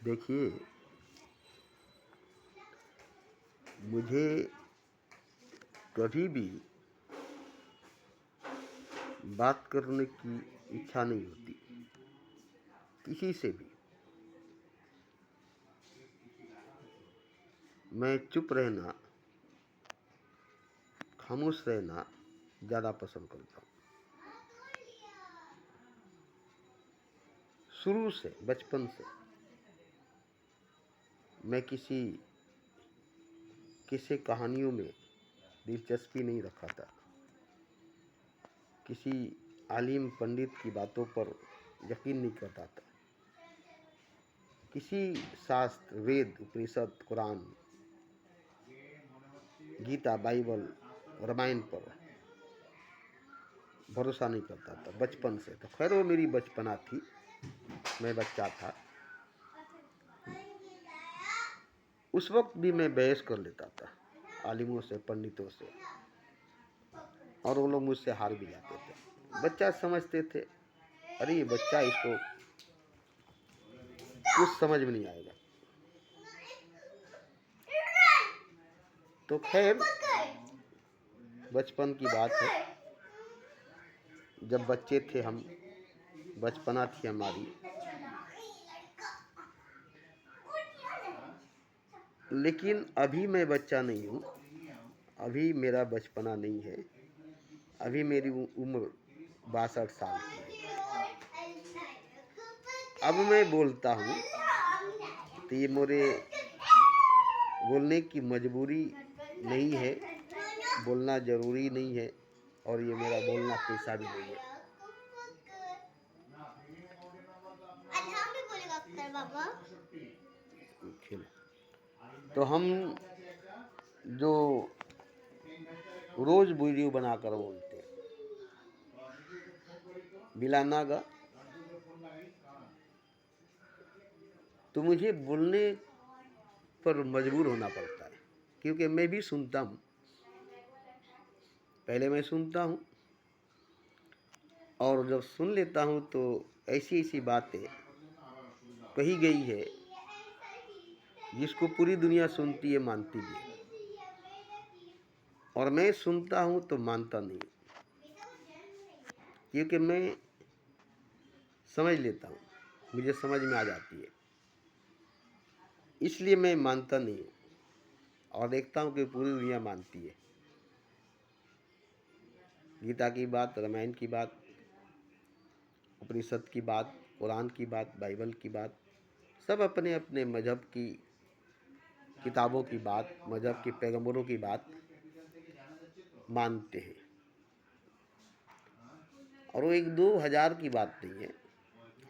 देखिए, मुझे कभी भी बात करने की इच्छा नहीं होती किसी से भी। मैं चुप रहना, खामोश रहना ज़्यादा पसंद करता हूँ। शुरू से, बचपन से मैं किसी किस्से कहानियों में दिलचस्पी नहीं रखा था। किसी आलिम पंडित की बातों पर यकीन नहीं करता था। किसी शास्त्र, वेद, उपनिषद, कुरान, गीता, बाइबल, रामायण पर भरोसा नहीं करता था बचपन से। तो खैर वो मेरी बचपना थी, मैं बच्चा था। उस वक्त भी मैं बहस कर लेता था आलिमों से, पंडितों से, और वो लोग मुझसे हार भी जाते थे। बच्चा समझते थे, अरे ये बच्चा, इसको कुछ समझ में नहीं आएगा। तो खैर बचपन की बात है, जब बच्चे थे हम, बचपना थी हमारी। लेकिन अभी मैं बच्चा नहीं हूँ, अभी मेरा बचपना नहीं है। अभी मेरी उम्र 62 साल की है। अब मैं बोलता हूँ तो ये मेरे बोलने की मजबूरी नहीं है, बोलना ज़रूरी नहीं है, और ये मेरा बोलना पेशा भी नहीं है। खेल तो हम जो रोज वीडियो बनाकर बोलते हैं, बिलाना गा, तो मुझे बोलने पर मजबूर होना पड़ता है, क्योंकि मैं भी सुनता हूँ। पहले मैं सुनता हूँ, और जब सुन लेता हूँ तो ऐसी ऐसी बातें कही गई है जिसको पूरी दुनिया सुनती है, मानती भी है, और मैं सुनता हूँ तो मानता नहीं, क्योंकि मैं समझ लेता हूँ, मुझे समझ में आ जाती है। इसलिए मैं मानता नहीं हूँ, और देखता हूँ कि पूरी दुनिया मानती है। गीता की बात, रामायण की बात, उपनिषद की बात, कुरान की बात, बाइबल की बात, सब अपने अपने मजहब की किताबों की बात, मजहब के पैगंबरों की बात मानते हैं। और वो 1-2 हज़ार की बात नहीं है।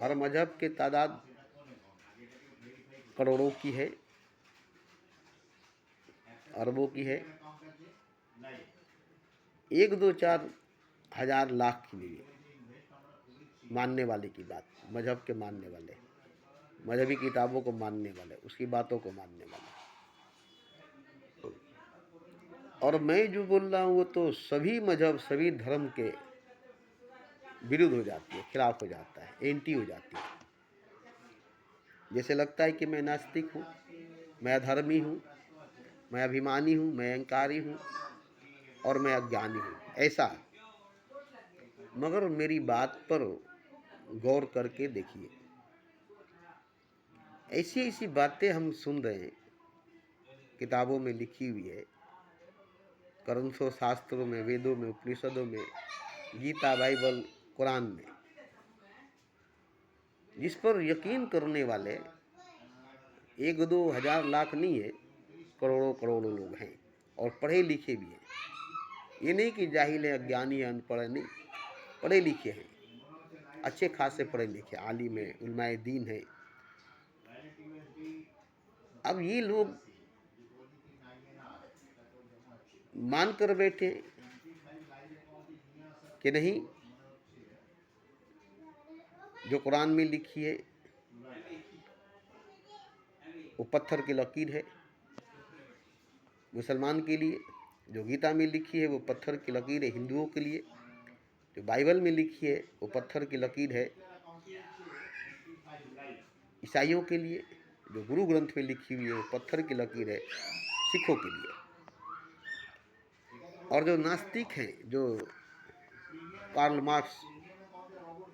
हर मजहब के तादाद करोड़ों की है, अरबों की है। 1-2-4 हज़ार लाख की नहीं है मानने वाले की बात, मजहब के मानने वाले, मजहबी किताबों को मानने वाले, उसकी बातों को मानने वाले। और मैं जो बोल रहा हूँ वो तो सभी मजहब, सभी धर्म के विरुद्ध हो जाती है, खिलाफ हो जाता है, एंटी हो जाती है। जैसे लगता है कि मैं नास्तिक हूँ, मैं अधर्मी हूँ, मैं अभिमानी हूँ, मैं अहंकारी हूँ, और मैं अज्ञानी हूँ, ऐसा। मगर मेरी बात पर गौर करके देखिए, ऐसी ऐसी बातें हम सुन रहे हैं, किताबों में लिखी हुई है, ग्रंथों, शास्त्रों में, वेदों में, उपनिषदों में, गीता, बाइबल, कुरान में, जिस पर यकीन करने वाले 1-2 हज़ार लाख नहीं है, करोड़ों करोड़ों लोग हैं, और पढ़े लिखे भी हैं। ये नहीं कि जाहिल है, अज्ञानी है, अनपढ़ है, नहीं, पढ़े लिखे हैं, अच्छे खासे पढ़े लिखे, आलिम है, उलमाए दीन है। अब ये लोग मान कर बैठे कि नहीं, जो कुरान में लिखी है वो पत्थर की लकीर है मुसलमान के लिए, जो गीता में लिखी है वो पत्थर की लकीर है हिंदुओं के लिए, जो बाइबल में लिखी है वो पत्थर की लकीर है ईसाइयों के लिए। जो गुरु ग्रंथ में लिखी हुई है वो पत्थर की लकीर है सिखों के लिए। और जो नास्तिक हैं, जो कार्ल मार्क्स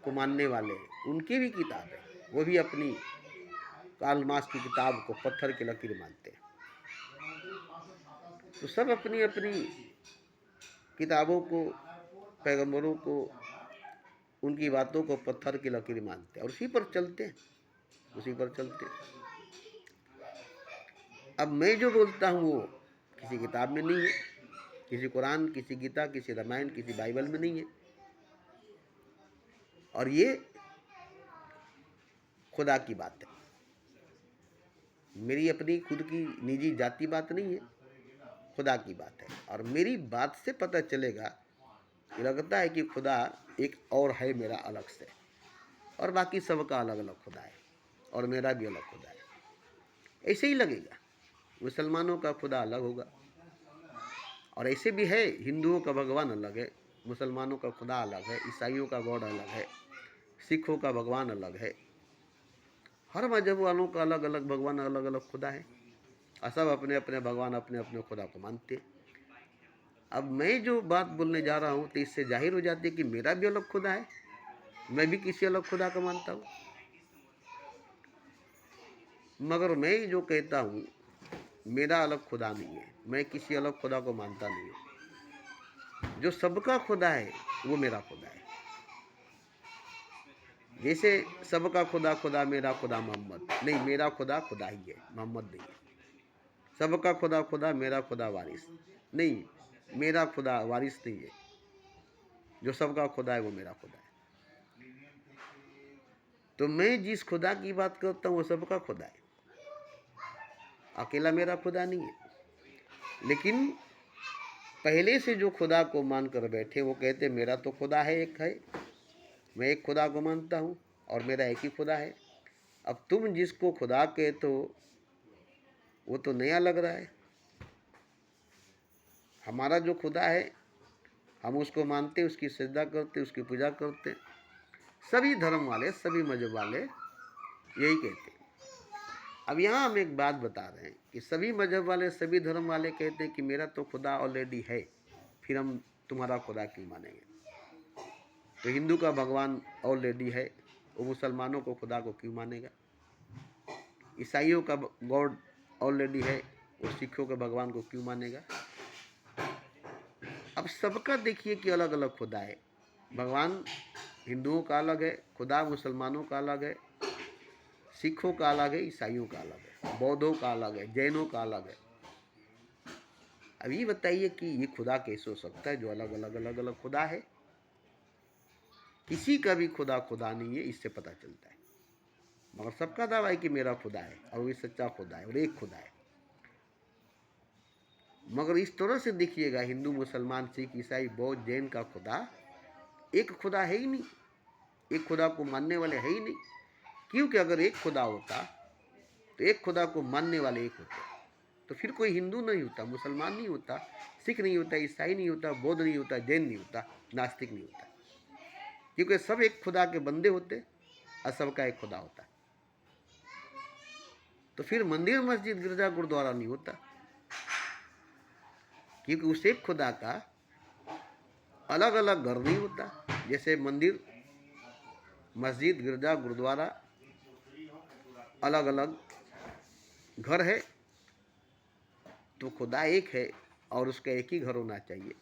को मानने वाले, उनकी भी किताब है, वो भी अपनी कार्ल मार्क्स की किताब को पत्थर की लकीर मानते हैं। तो सब अपनी अपनी किताबों को, पैगंबरों को, उनकी बातों को पत्थर की लकीर मानते हैं और उसी पर चलते हैं, उसी पर चलते हैं। अब मैं जो बोलता हूँ वो किसी किताब में नहीं है, किसी कुरान, किसी गीता, किसी रामायण, किसी बाइबल में नहीं है। और ये खुदा की बात है, मेरी अपनी खुद की निजी जाति बात नहीं है, खुदा की बात है। और मेरी बात से पता चलेगा कि लगता है कि खुदा एक और है मेरा अलग से, और बाकी सबका अलग अलग खुदा है और मेरा भी अलग खुदा है। ऐसे ही लगेगा, मुसलमानों का खुदा अलग होगा, और ऐसे भी है, हिंदुओं का भगवान अलग है, मुसलमानों का खुदा अलग है, ईसाइयों का गॉड अलग है, सिखों का भगवान अलग है। हर मजहब वालों का अलग अलग भगवान, अलग अलग खुदा है, और सब अपने अपने भगवान, अपने अपने खुदा को मानते हैं। अब मैं जो बात बोलने जा रहा हूँ तो इससे जाहिर हो जाती है कि मेरा भी अलग खुदा है, मैं भी किसी अलग खुदा को मानता हूँ। मगर मैं जो कहता हूँ मेरा अलग खुदा नहीं है, मैं किसी अलग खुदा को मानता नहीं हूँ। जो सबका खुदा है वो मेरा खुदा है। जैसे सबका खुदा खुदा, मेरा खुदा मोहम्मद नहीं, मेरा खुदा खुदा ही है, मोहम्मद नहीं है। सबका खुदा खुदा, मेरा खुदा वारिस नहीं, मेरा खुदा वारिस नहीं है। जो सबका खुदा है वो मेरा खुदा है। तो मैं जिस खुदा की बात करता हूँ वो सबका खुदा है, अकेला मेरा खुदा नहीं है। लेकिन पहले से जो खुदा को मान कर बैठे वो कहते मेरा तो खुदा है, एक है, मैं एक खुदा को मानता हूँ और मेरा एक ही खुदा है। अब तुम जिसको खुदा कहते हो वो तो नया लग रहा है। हमारा जो खुदा है हम उसको मानते, उसकी सजदा करते, उसकी पूजा करते। सभी धर्म वाले, सभी मजहब वाले यही कहते हैं। अब यहाँ हम एक बात बता रहे हैं कि सभी मजहब वाले, सभी धर्म वाले कहते हैं कि मेरा तो खुदा ऑलरेडी है, फिर हम तुम्हारा खुदा क्यों मानेंगे। तो हिंदू का भगवान ऑलरेडी है, वो मुसलमानों को खुदा को क्यों मानेगा। ईसाइयों का गॉड ऑलरेडी है, वो सिखों के भगवान को क्यों मानेगा। अब सबका देखिए कि अलग अलग खुदा है। भगवान हिंदुओं का अलग है, खुदा मुसलमानों का अलग है, सिखों का अलग है, ईसाइयों का अलग है, बौद्धों का अलग है, जैनों का अलग है। अब ये बताइए कि ये खुदा कैसे हो सकता है जो अलग अलग अलग अलग खुदा है। किसी का भी खुदा खुदा नहीं है, इससे पता चलता है। मगर सबका दावा है कि मेरा खुदा है और वो सच्चा खुदा है और एक खुदा है। मगर इस तरह से देखिएगा, हिंदू, मुसलमान, सिख, ईसाई, बौद्ध, जैन का खुदा एक खुदा है ही नहीं, एक खुदा को मानने वाले है ही नहीं। क्योंकि अगर एक खुदा होता तो एक खुदा को मानने वाले एक होते, तो फिर कोई हिंदू नहीं होता, मुसलमान नहीं होता, सिख नहीं होता, ईसाई नहीं होता, बौद्ध नहीं होता, जैन नहीं होता, नास्तिक नहीं होता। क्योंकि सब एक खुदा के बंदे होते और सबका एक खुदा होता। तो फिर मंदिर, मस्जिद, गिरजा, गुरुद्वारा नहीं होता, क्योंकि उस एक खुदा का अलग अलग घर नहीं होता। जैसे मंदिर, मस्जिद, गिरजा, गुरुद्वारा अलग अलग घर है, तो खुदा एक है और उसका एक ही घर होना चाहिए।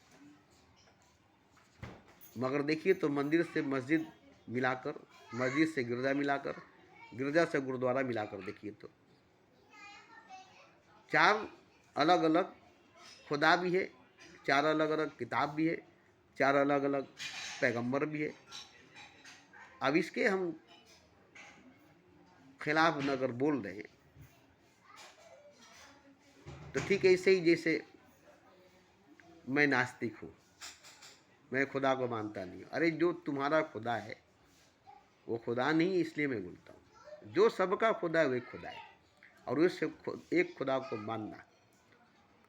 मगर देखिए तो मंदिर से मस्जिद मिलाकर, मस्जिद से गिरजा मिलाकर, गिरजा से गुरुद्वारा मिलाकर देखिए तो चार अलग अलग खुदा भी है, चार अलग अलग किताब भी है, चार अलग अलग पैगंबर भी है। अब इसके हम खिलाफ अगर बोल रहे हैं तो ठीक ऐसे ही जैसे मैं नास्तिक हूँ, मैं खुदा को मानता नहीं हूँ। अरे जो तुम्हारा खुदा है वो खुदा नहीं, इसलिए मैं बोलता हूँ जो सबका खुदा है वो एक खुदा है, और उस एक खुदा को मानना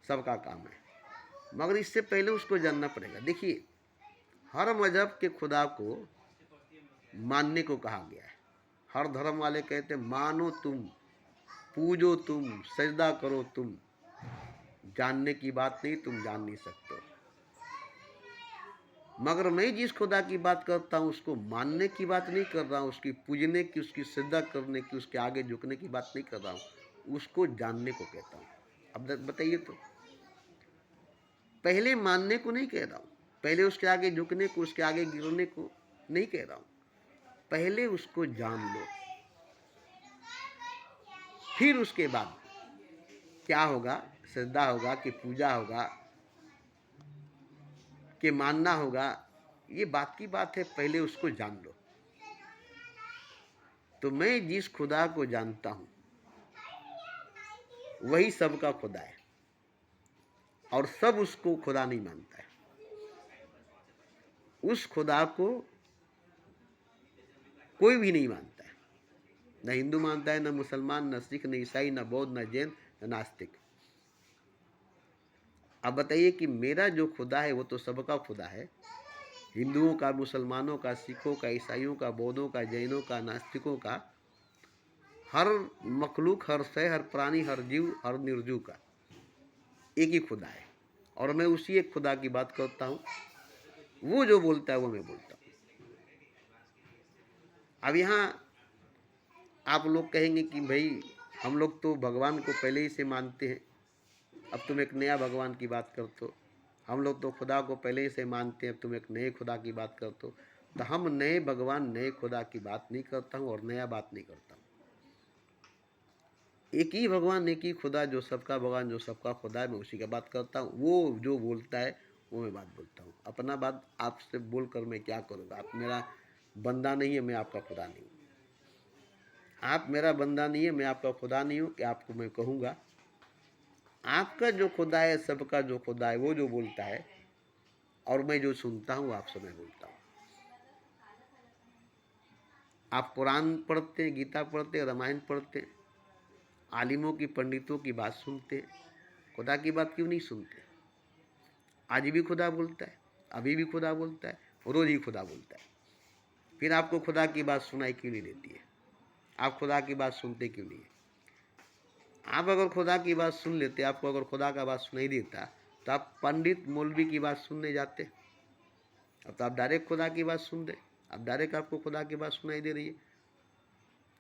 सबका काम है। मगर इससे पहले उसको जानना पड़ेगा। देखिए, हर मजहब के खुदा को मानने को कहा गया है। हर धर्म वाले कहते हैं मानो तुम पूजो तुम, सजदा करो तुम, जानने की बात नहीं, तुम जान नहीं सकते हो। मगर मैं जिस खुदा की बात करता हूँ उसको मानने की बात नहीं कर रहा हूँ, उसकी पूजने की, उसकी सजदा करने की, उसके आगे झुकने की बात नहीं कर रहा हूँ, उसको जानने को कहता हूँ। अब बताइए तो, पहले मानने को नहीं कह रहा हूँ, पहले उसके आगे झुकने को, उसके आगे गिरने को नहीं कह रहा हूँ, पहले उसको जान लो, फिर उसके बाद क्या होगा, सजदा होगा कि पूजा होगा कि मानना होगा, ये बात की बात है, पहले उसको जान लो। तो मैं जिस खुदा को जानता हूं वही सबका खुदा है, और सब उसको खुदा नहीं मानता है। उस खुदा को कोई भी नहीं मानता है, न हिंदू मानता है, न मुसलमान, न सिख, न ईसाई, न बौद्ध, न जैन, न नास्तिक। अब बताइए कि मेरा जो खुदा है वो तो सबका खुदा है, हिंदुओं का, मुसलमानों का, सिखों का, ईसाइयों का, बौद्धों का, जैनों का, नास्तिकों का, हर मखलूक, हर शय, हर प्राणी, हर जीव, हर निर्जीव का एक ही खुदा है, और मैं उसी एक खुदा की बात करता हूँ। वो जो बोलता है वो मैं बोलता हूँ। अब यहाँ आप लोग कहेंगे कि भाई हम लोग तो भगवान को पहले ही से मानते हैं, अब तुम एक नया भगवान की बात करते हो। हम लोग तो खुदा को पहले ही से मानते हैं, अब तुम एक नए खुदा की बात करते हो। तो हम नए भगवान, नए खुदा की बात नहीं करता हूँ और नया बात नहीं करता हूँ। एक ही भगवान, एक ही खुदा, जो सबका भगवान, जो सबका खुदा है, मैं उसी का बात करता हूँ। वो जो बोलता है वो मैं बात बोलता हूँ। अपना बात आपसे बोलकर मैं क्या करूँगा? आप मेरा बंदा नहीं है, मैं आपका खुदा नहीं हूँ। आप मेरा बंदा नहीं है, मैं आपका खुदा नहीं हूँ कि आपको मैं कहूँगा। आपका जो खुदा है, सबका जो खुदा है, वो जो बोलता है, और मैं जो सुनता हूँ आपसे मैं बोलता हूँ। आप कुरान पढ़ते हैं, गीता पढ़ते हैं, रामायण पढ़ते हैं, आलिमों की, पंडितों की बात सुनते हैं, खुदा की बात क्यों नहीं सुनते? आज भी खुदा बोलता है, अभी भी खुदा बोलता है, रोज ही खुदा बोलता है। फिर आपको खुदा की बात सुनाई क्यों नहीं देती है? आप खुदा की बात सुनते क्यों नहीं है? आप अगर खुदा की बात सुन लेते, आपको अगर खुदा का बात सुनाई देता, तो आप पंडित मौलवी की बात सुनने जाते। अब तो आप डायरेक्ट खुदा की बात सुन रहे, अब डायरेक्ट आपको खुदा की बात सुनाई दे रही है।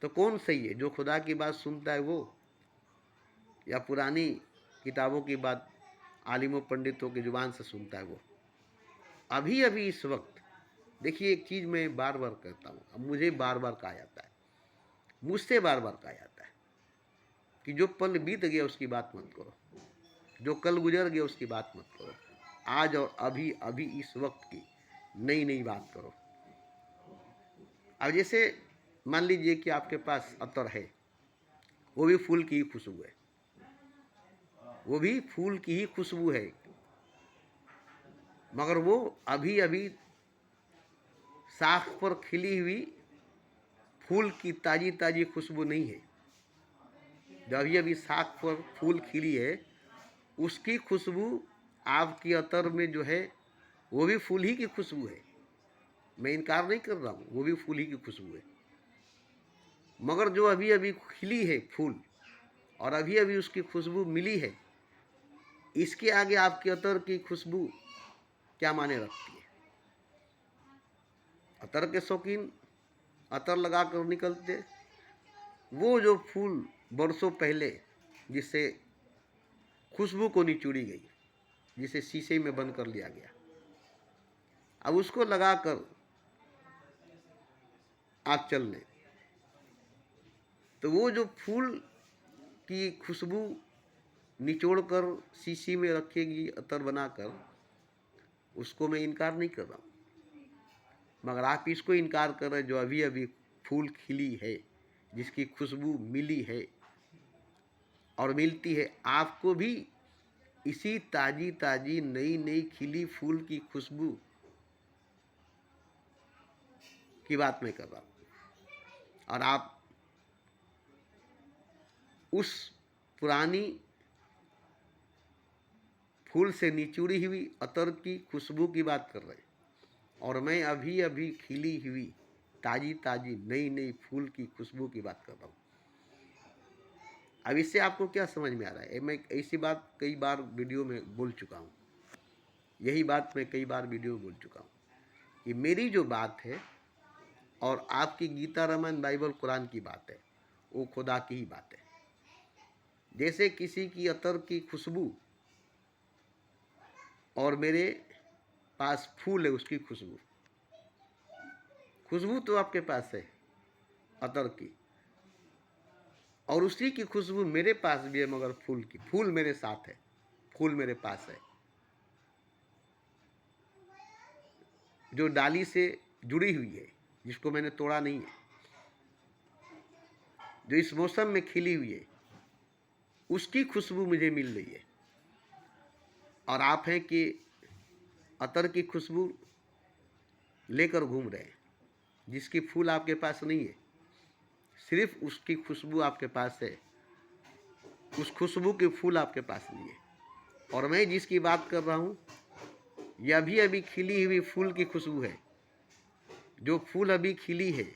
तो कौन सही है, जो खुदा की बात सुनता है वो, या पुरानी किताबों की बात आलिमों पंडितों की जुबान से सुनता है वो? अभी अभी इस वक्त देखिए, एक चीज़ मैं बार बार कहता हूँ, अब मुझे बार बार कहा जाता है, मुझसे बार बार कहा जाता है कि जो पल बीत गया उसकी बात मत करो, जो कल गुजर गया उसकी बात मत करो, आज और अभी अभी इस वक्त की नई नई बात करो। अब जैसे मान लीजिए कि आपके पास अतर है, वो भी फूल की ही खुशबू है, वो भी फूल की ही खुशबू है, मगर वो अभी अभी शाख पर खिली हुई फूल की ताजी ताजी खुशबू नहीं है। जो अभी अभी शाख पर फूल खिली है, उसकी खुशबू आपकी अतर में जो है वो भी फूल ही की खुशबू है। मैं इनकार नहीं कर रहा हूँ, वो भी फूल ही की खुशबू है। मगर जो अभी अभी खिली है फूल और अभी अभी उसकी खुशबू मिली है, इसके आगे आपकी अतर की खुशबू क्या माने रखती है? अतर के शौकीन अतर लगा कर निकलते, वो जो फूल बरसों पहले जिससे खुशबू को निचोड़ी गई, जिसे शीशे में बंद कर लिया गया, अब उसको लगाकर आप चल लें, तो वो जो फूल की खुशबू निचोड़ कर शीशी में रखेगी अतर बनाकर, उसको मैं इनकार नहीं कर रहा हूँ। मगर आप इसको इनकार कर रहे जो अभी अभी फूल खिली है, जिसकी खुशबू मिली है और मिलती है। आपको भी इसी ताजी ताजी नई नई खिली फूल की खुशबू की बात मैं कर रहा हूँ, और आप उस पुरानी फूल से निचुड़ी हुई अतर की खुशबू की बात कर रहे हैं, और मैं अभी अभी खिली हुई ताजी ताजी नई नई फूल की खुशबू की बात कर रहा हूँ। अब इससे आपको क्या समझ में आ रहा है? मैं ऐसी बात कई बार वीडियो में बोल चुका हूँ, यही बात मैं कई बार वीडियो में बोल चुका हूँ कि मेरी जो बात है और आपकी गीता रामायण बाइबल कुरान की बात है, वो खुदा की ही बात है। जैसे किसी की अतर की खुशबू और मेरे पास फूल है उसकी खुशबू, खुशबू तो आपके पास है अतर की, और उसी की खुशबू मेरे पास भी है, मगर फूल की, फूल मेरे साथ है, फूल मेरे पास है, जो डाली से जुड़ी हुई है, जिसको मैंने तोड़ा नहीं है, जो इस मौसम में खिली हुई है, उसकी खुशबू मुझे मिल रही है। और आप हैं कि अतर की खुशबू लेकर घूम रहे हैं, जिसकी फूल आपके पास नहीं है, सिर्फ उसकी खुशबू आपके पास है, उस खुशबू के फूल आपके पास नहीं है। और मैं जिसकी बात कर रहा हूँ, यह अभी अभी खिली हुई फूल की खुशबू है, जो फूल अभी खिली है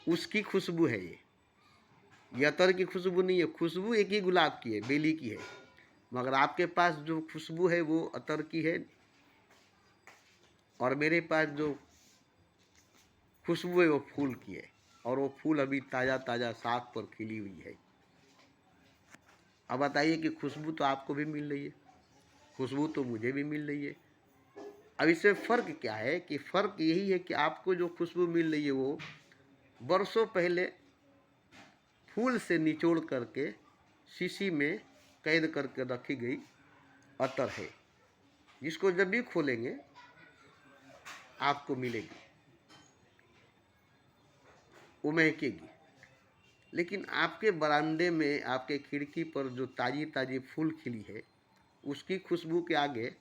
उसकी खुशबू है ये अतर की खुशबू नहीं है। खुशबू एक ही गुलाब की है, बेली की है, मगर आपके पास जो खुशबू है वो अतर की है, और मेरे पास जो खुशबू है वो फूल की है, और वो फूल अभी ताज़ा ताज़ा साख पर खिली हुई है। अब बताइए कि खुशबू तो आपको भी मिल रही है, खुशबू तो मुझे भी मिल रही है। अब इसमें फ़र्क क्या है? कि फ़र्क यही है कि आपको जो खुशबू मिल रही है वो बरसों पहले फूल से निचोड़ करके शीशी में कैद करके रखी गई अतर है, जिसको जब भी खोलेंगे आपको मिलेगी, वो महकेगी। लेकिन आपके बरामदे में, आपके खिड़की पर जो ताज़ी ताज़ी फूल खिली है, उसकी खुशबू के आगे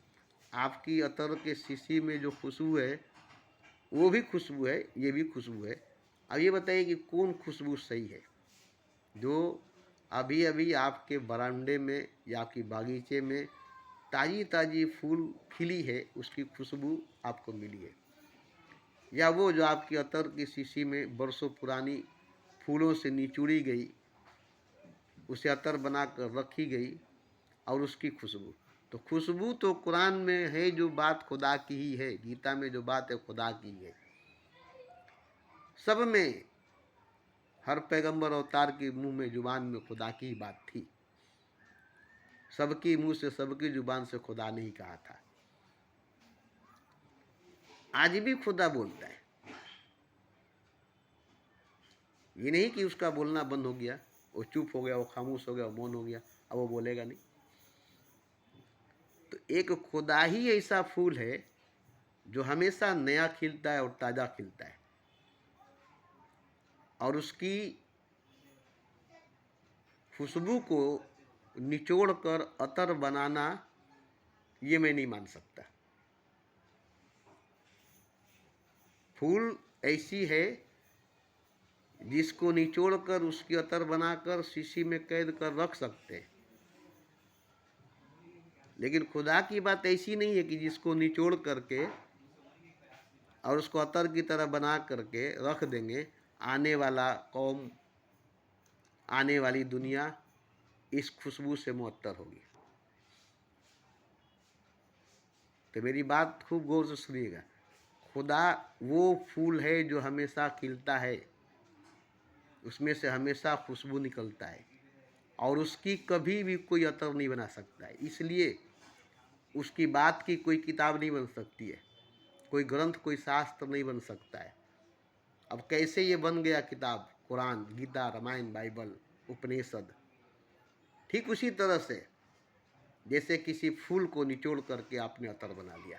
आपकी अतर के शीशी में जो खुशबू है वो भी खुशबू है, ये भी खुशबू है। अब ये बताइए कि कौन खुशबू सही है? जो अभी अभी आपके बरामदे में या आपकी बागीचे में ताज़ी ताज़ी फूल खिली है, उसकी खुशबू आपको मिली है, या वो जो आपकी अतर की शीशी में बरसों पुरानी फूलों से निचोड़ी गई, उसे अतर बना कर रखी गई, और उसकी खुशबू? तो खुशबू तो कुरान में है, जो बात खुदा की ही है, गीता में जो बात है खुदा की ही है। सब में, हर पैगंबर अवतार के मुंह में, जुबान में खुदा की ही बात थी। सबकी मुंह से, सबकी जुबान से खुदा नहीं कहा था। आज भी खुदा बोलता है, ये नहीं कि उसका बोलना बंद हो गया, वो चुप हो गया, वो खामोश हो गया, वो मौन हो गया, अब वो बोलेगा नहीं। तो एक खुदा ही ऐसा फूल है जो हमेशा नया खिलता है और ताज़ा खिलता है, और उसकी खुशबू को निचोड़ कर अतर बनाना, ये मैं नहीं मान सकता। फूल ऐसी है जिसको निचोड़ कर उसकी अतर बनाकर शीशी में कैद कर रख सकते हैं, लेकिन खुदा की बात ऐसी नहीं है कि जिसको निचोड़ करके और उसको अतर की तरह बना करके रख देंगे, आने वाला कौम, आने वाली दुनिया इस खुशबू से मुअत्तर होगी। तो मेरी बात खूब गौर से सुनिएगा। खुदा वो फूल है जो हमेशा खिलता है, उसमें से हमेशा खुशबू निकलता है, और उसकी कभी भी कोई अतर नहीं बना सकता है। इसलिए उसकी बात की कोई किताब नहीं बन सकती है, कोई ग्रंथ, कोई शास्त्र नहीं बन सकता है। अब कैसे ये बन गया किताब, कुरान, गीता, रामायण, बाइबल, उपनिषद? ठीक उसी तरह से जैसे किसी फूल को निचोड़ करके आपने अतर बना लिया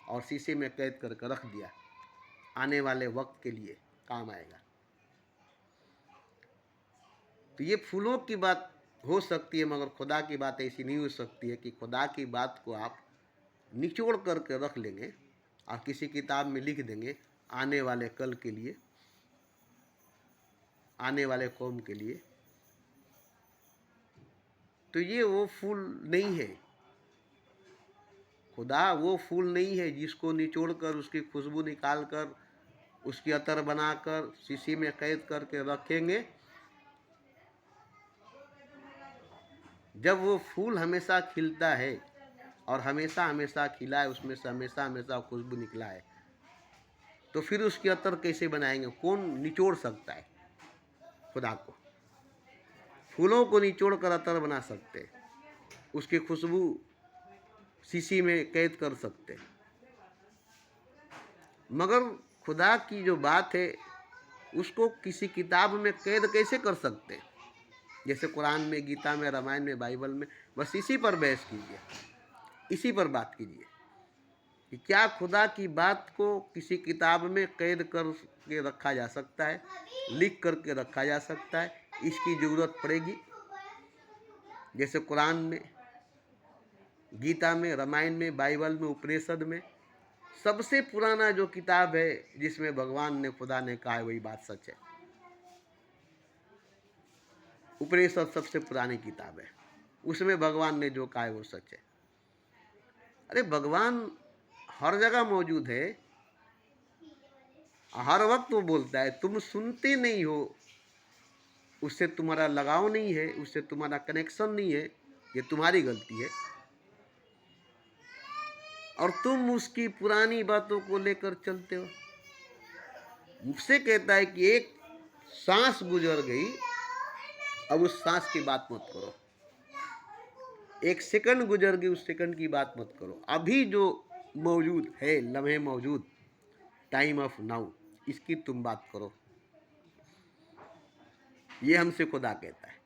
और शीशे में कैद करके रख दिया, आने वाले वक्त के लिए काम आएगा। तो ये फूलों की बात हो सकती है, मगर खुदा की बात ऐसी नहीं हो सकती है कि खुदा की बात को आप निचोड़ करके रख लेंगे और किसी किताब में लिख देंगे आने वाले कल के लिए, आने वाले कौम के लिए। तो ये वो फूल नहीं है। खुदा वो फूल नहीं है जिसको निचोड़ कर उसकी खुशबू निकाल कर उसकी अतर बनाकर शीशी में कैद करके रखेंगे जब वो फूल हमेशा खिलता है और हमेशा हमेशा खिला है, उसमें से हमेशा हमेशा खुशबू निकला है, तो फिर उसकी अतर कैसे बनाएंगे? कौन निचोड़ सकता है खुदा को? फूलों को निचोड़ कर अतर बना सकते, उसकी खुशबू शीशी में कैद कर सकते, मगर खुदा की जो बात है उसको किसी किताब में कैद कैसे कर सकते? जैसे कुरान में, गीता में, रामायण में, बाइबल में। बस इसी पर बहस कीजिए, इसी पर बात कीजिए कि क्या खुदा की बात को किसी किताब में कैद करके रखा जा सकता है, लिख करके रखा जा सकता है? इसकी ज़रूरत पड़ेगी। जैसे कुरान में, गीता में, रामायण में, बाइबल में, उपनिषद में, सबसे पुराना जो किताब है जिसमें भगवान ने, खुदा ने कहा है, वही बात सच है। उपनिषद सबसे पुरानी किताब है, उसमें भगवान ने जो कहा है वो सच है। अरे भगवान हर जगह मौजूद है, हर वक्त वो बोलता है, तुम सुनते नहीं हो, उससे तुम्हारा लगाव नहीं है, उससे तुम्हारा कनेक्शन नहीं है, ये तुम्हारी गलती है। और तुम उसकी पुरानी बातों को लेकर चलते हो। मुझसे कहता है कि एक सांस गुजर गई, अब उस सांस की बात मत करो। एक सेकंड गुजर गई, उस सेकंड की बात मत करो। अभी जो मौजूद है, लम्हे मौजूद, टाइम ऑफ नाउ, इसकी तुम बात करो। ये हमसे खुदा कहता है।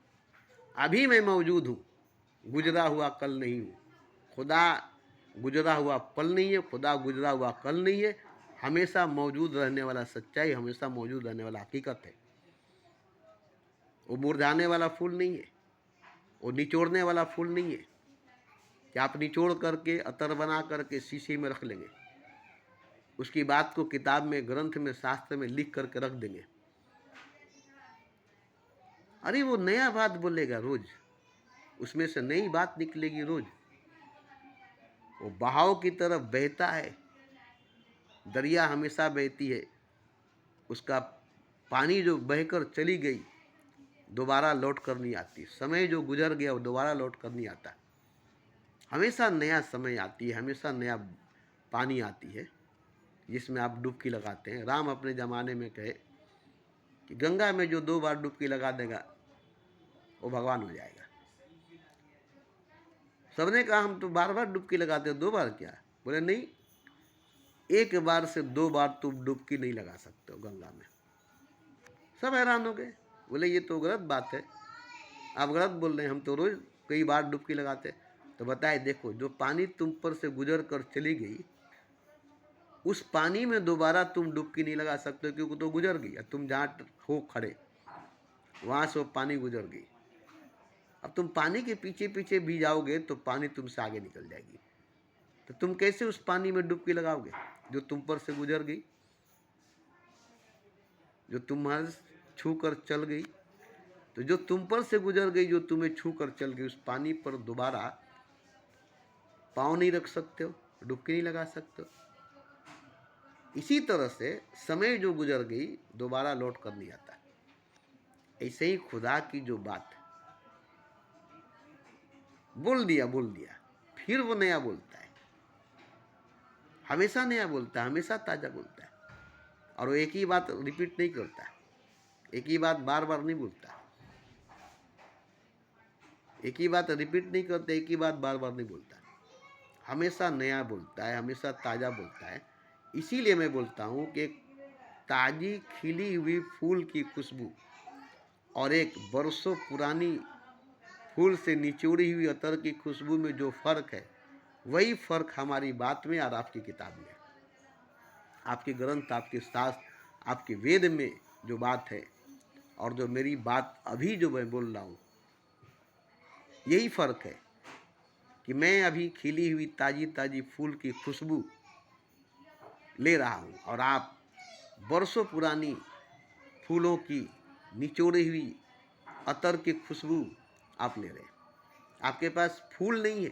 अभी मैं मौजूद हूँ, गुजरा हुआ कल नहीं हूँ। खुदा गुजरा हुआ पल नहीं है, खुदा गुजरा हुआ कल नहीं है। हमेशा मौजूद रहने वाला सच्चाई, हमेशा मौजूद रहने वाला हकीकत है। वो मुरझाने वाला फूल नहीं है, वो निचोड़ने वाला फूल नहीं है कि आप निचोड़ करके अतर बना करके शीशी में रख लेंगे, उसकी बात को किताब में, ग्रंथ में, शास्त्र में लिख करके रख देंगे। अरे वो नया बात बोलेगा रोज, उसमें से नई बात निकलेगी रोज। वो बहाव की तरफ बहता है, दरिया हमेशा बहती है, उसका पानी जो बहकर चली गई दोबारा लौट कर नहीं आती। समय जो गुजर गया वो दोबारा लौट कर नहीं आता। हमेशा नया समय आती है, हमेशा नया पानी आती है जिसमें आप डुबकी लगाते हैं। राम अपने ज़माने में कहे कि गंगा में जो 2 बार डुबकी लगा देगा वो भगवान हो जाएगा। सबने कहा हम तो बार बार डुबकी लगाते हैं, 2 बार क्या? बोले नहीं, 1 बार से 2 बार तुम डुबकी नहीं लगा सकते हो गंगा में। सब हैरान हो गए, बोले ये तो गलत बात है, आप गलत बोल रहे हैं, हम तो रोज कई बार डुबकी लगाते। तो बताए, देखो जो पानी तुम पर से गुजर कर चली गई, उस पानी में दोबारा तुम डुबकी नहीं लगा सकते क्योंकि तो गुजर गई। तुम जहाँ हो खड़े वहाँ से वो पानी गुजर गई। अब तुम पानी के पीछे पीछे भी जाओगे तो पानी तुमसे आगे निकल जाएगी। तो तुम कैसे उस पानी में डुबकी लगाओगे जो तुम पर से गुजर गई, जो तुम्हारे छू कर चल गई? तो जो तुम पर से गुजर गई, जो तुम्हें छू कर चल गई, उस पानी पर दोबारा पाँव नहीं रख सकते हो, डुबकी नहीं लगा सकते हो। इसी तरह से समय जो गुजर गई दोबारा लौट कर नहीं आता। ऐसे ही खुदा की जो बात बोल दिया, फिर वो नया बोलता है, हमेशा नया बोलता है, हमेशा ताज़ा बोलता है। और वो एक ही बात रिपीट नहीं करता, एक ही बात बार बार नहीं बोलता, एक ही बात रिपीट नहीं करता, एक ही बात बार बार नहीं बोलता, हमेशा नया बोलता है, हमेशा ताज़ा बोलता है। इसीलिए मैं बोलता हूँ कि एक ताज़ी खिली हुई फूल की खुशबू और एक बरसों पुरानी फूल से निचोड़ी हुई अतर की खुशबू में जो फ़र्क है, वही फ़र्क हमारी बात में और आपकी किताब में, आपके ग्रंथ, आपके शास्त्र, आपके वेद में जो बात है और जो मेरी बात अभी जो मैं बोल रहा हूँ, यही फ़र्क है कि मैं अभी खिली हुई ताज़ी ताज़ी फूल की खुशबू ले रहा हूँ और आप बरसों पुरानी फूलों की निचोड़ी हुई अतर की खुशबू आप ले रहे हैं। आपके पास फूल नहीं है,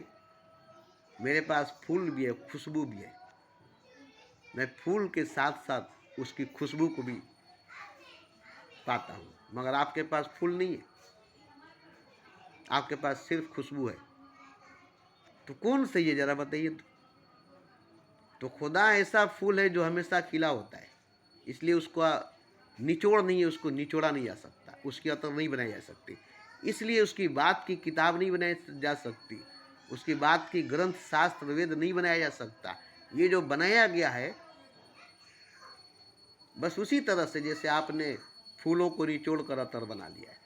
मेरे पास फूल भी है, खुशबू भी है। मैं फूल के साथ साथ उसकी खुशबू को भी पाता हूँ, मगर आपके पास फूल नहीं है। आपके पास सिर्फ खुशबू है, तो कौन सही है जरा बताइए। तो खुदा ऐसा फूल है जो हमेशा खिला होता है, इसलिए उसका निचोड़ नहीं है, उसको निचोड़ा नहीं जा सकता, उसकी अतर नहीं बनाई जा सकती, इसलिए उसकी बात की किताब नहीं बनाई जा सकती, उसकी बात की ग्रंथ शास्त्र वेद नहीं बनाया जा सकता। ये जो बनाया गया है बस उसी तरह से जैसे आपने फूलों को निचोड़ कर अतर बना लिया है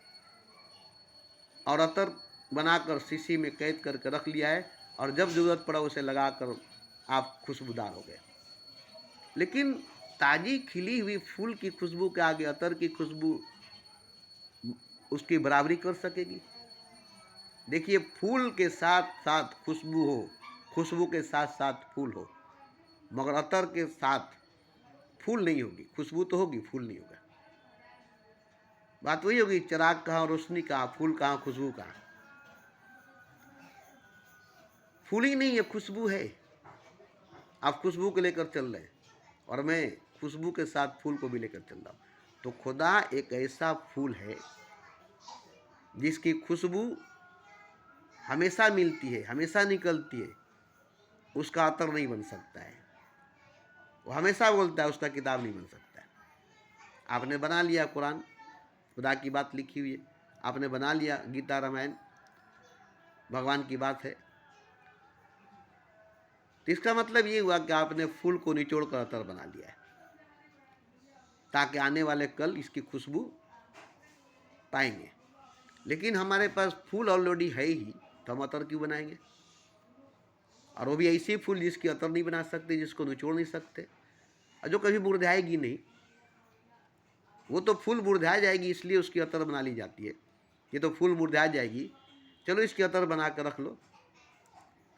और अतर बनाकर शीशी में कैद करके रख लिया है, और जब जरूरत पड़ा उसे लगाकर आप खुशबूदार हो गए। लेकिन ताजी खिली हुई फूल की खुशबू के आगे अतर की खुशबू उसकी बराबरी कर सकेगी? देखिए, फूल के साथ साथ खुशबू हो, खुशबू के साथ साथ फूल हो, मगर अतर के साथ फूल नहीं होगी। खुशबू तो होगी, फूल नहीं होगा। बात वही होगी, चिराग कहाँ, रोशनी कहाँ, फूल कहाँ, खुशबू कहाँ? फूल ही नहीं है, खुशबू है। आप खुशबू को लेकर चल रहे हैं और मैं खुशबू के साथ फूल को भी लेकर चल रहा हूँ। तो खुदा एक ऐसा फूल है जिसकी खुशबू हमेशा मिलती है, हमेशा निकलती है, उसका अतर नहीं बन सकता है। वो हमेशा बोलता है, उसका किताब नहीं बन सकता है। आपने बना लिया कुरान, खुदा की बात लिखी हुई है, आपने बना लिया गीता रामायण, भगवान की बात है, तो इसका मतलब ये हुआ कि आपने फूल को निचोड़ कर अतर बना लिया है, ताकि आने वाले कल इसकी खुशबू पाएंगे। लेकिन हमारे पास फूल ऑलरेडी है ही, तो हम अतर क्यों बनाएंगे? और वो भी ऐसी फूल जिसकी अतर नहीं बना सकते, जिसको निचोड़ नहीं सकते, और जो कभी मुरझाएगी नहीं। वो तो फूल मुरझा जाएगी इसलिए उसकी अतर बना ली जाती है। ये तो फूल मुरझा जाएगी, चलो इसकी अतर बना कर रख लो,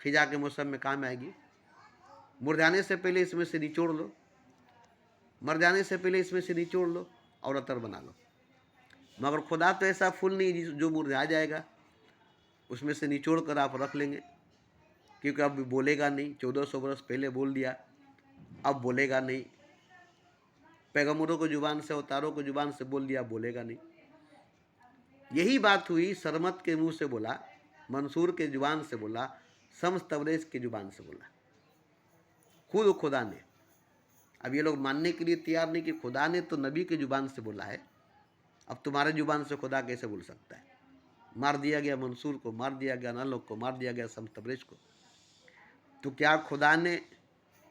खिजा के मौसम में काम आएगी। मुरझाने से पहले इसमें से निचोड़ लो, मर जाने से पहले इसमें से निचोड़ लो और अतर बना लो। मगर खुदा तो ऐसा फूल नहीं जो मुरझा जाएगा, उसमें से निचोड़ कर आप रख लेंगे, क्योंकि अब बोलेगा नहीं। 1400 वर्ष पहले बोल दिया, अब बोलेगा नहीं। पैगंबरों को जुबान से, अवतारों को जुबान से बोल दिया, बोलेगा नहीं। यही बात हुई, सरमत के मुंह से बोला, मंसूर के जुबान से बोला, शम्स तबरेज के जुबान से बोला, खुद खुदा ने। अब ये लोग मानने के लिए तैयार नहीं कि खुदा ने तो नबी के जुबान से बोला है, अब तुम्हारे जुबान से खुदा कैसे बोल सकता है? मार दिया गया मंसूर को, मार दिया गया नालोक को, मार दिया गया शम्स तबरेज को। तो क्या खुदा ने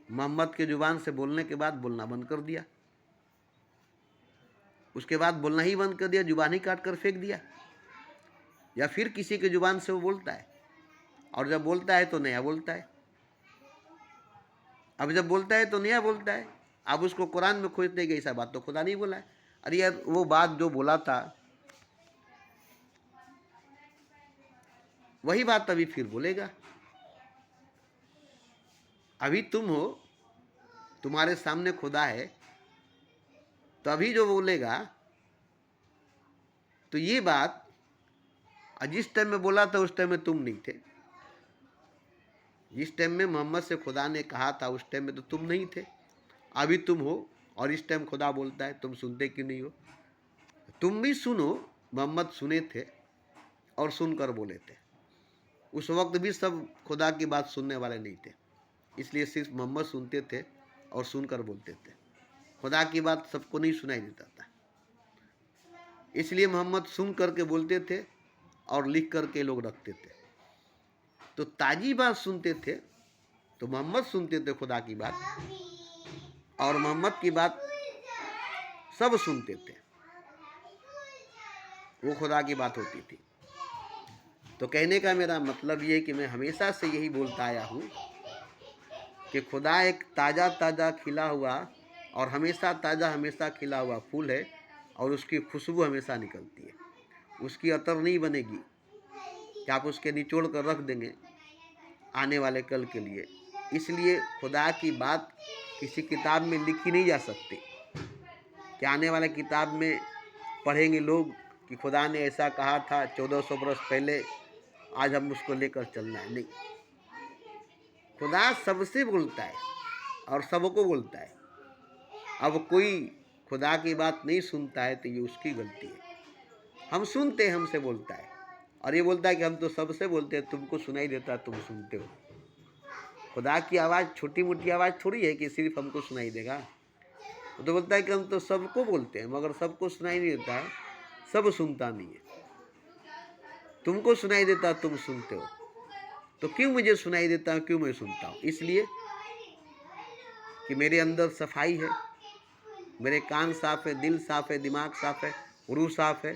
मोहम्मद के जुबान से बोलने के बाद बोलना बंद कर दिया? उसके बाद बोलना ही बंद कर दिया, जुबान ही काट कर फेंक दिया? या फिर किसी के जुबान से वो बोलता है, और जब बोलता है तो नया बोलता है? अब जब बोलता है तो नया बोलता है। अब उसको कुरान में खोजते गए, ऐसा बात तो खुदा नहीं बोला है। अरे यार, वो बात जो बोला था वही बात अभी फिर बोलेगा। अभी तुम हो, तुम्हारे सामने खुदा है, तो अभी जो बोलेगा, तो ये बात जिस टाइम में बोला था उस टाइम में तुम नहीं थे। जिस टाइम में मोहम्मद से खुदा ने कहा था उस टाइम में तो तुम नहीं थे। अभी तुम हो और इस टाइम खुदा बोलता है, तुम सुनते क्यों नहीं हो? तुम भी सुनो, मोहम्मद सुने थे और सुनकर बोले थे। उस वक्त भी सब खुदा की बात सुनने वाले नहीं थे, इसलिए सिर्फ मोहम्मद सुनते थे और सुनकर बोलते थे। खुदा की बात सबको नहीं सुनाई देता था, इसलिए मोहम्मद सुन करके बोलते थे और लिख करके लोग रखते थे। तो ताजी बात सुनते थे तो मोहम्मद सुनते थे खुदा की बात, और मोहम्मद की बात सब सुनते थे, वो खुदा की बात होती थी। तो कहने का मेरा मतलब ये है कि मैं हमेशा से यही बोलता आया हूँ कि खुदा एक ताज़ा ताज़ा खिला हुआ और हमेशा ताज़ा हमेशा खिला हुआ फूल है, और उसकी खुशबू हमेशा निकलती है। उसकी अतर नहीं बनेगी कि आप उसके निचोड़ कर रख देंगे आने वाले कल के लिए। इसलिए खुदा की बात किसी किताब में लिखी नहीं जा सकती कि आने वाले किताब में पढ़ेंगे लोग कि खुदा ने ऐसा कहा था 1400 वर्ष पहले, आज हम उसको लेकर चलना है। नहीं, खुदा सबसे बोलता है और सबको बोलता है। अब कोई खुदा की बात नहीं सुनता है तो ये उसकी गलती है। हम सुनते हैं, हमसे बोलता है, और ये बोलता है कि हम तो सबसे बोलते हैं, तुमको सुनाई देता है, तुम सुनते हो। खुदा की आवाज़ छोटी मोटी आवाज़ थोड़ी है कि सिर्फ हमको सुनाई देगा। वो तो बोलता है कि हम तो सबको बोलते हैं, मगर सबको सुनाई नहीं देता है, सब सुनता नहीं है। तुमको सुनाई देता, तुम सुनते हो, तो क्यों मुझे सुनाई देता है, क्यों मैं सुनता हूँ? इसलिए कि मेरे अंदर सफाई है, मेरे कान साफ है, दिल साफ है, दिमाग साफ है, रूह साफ है।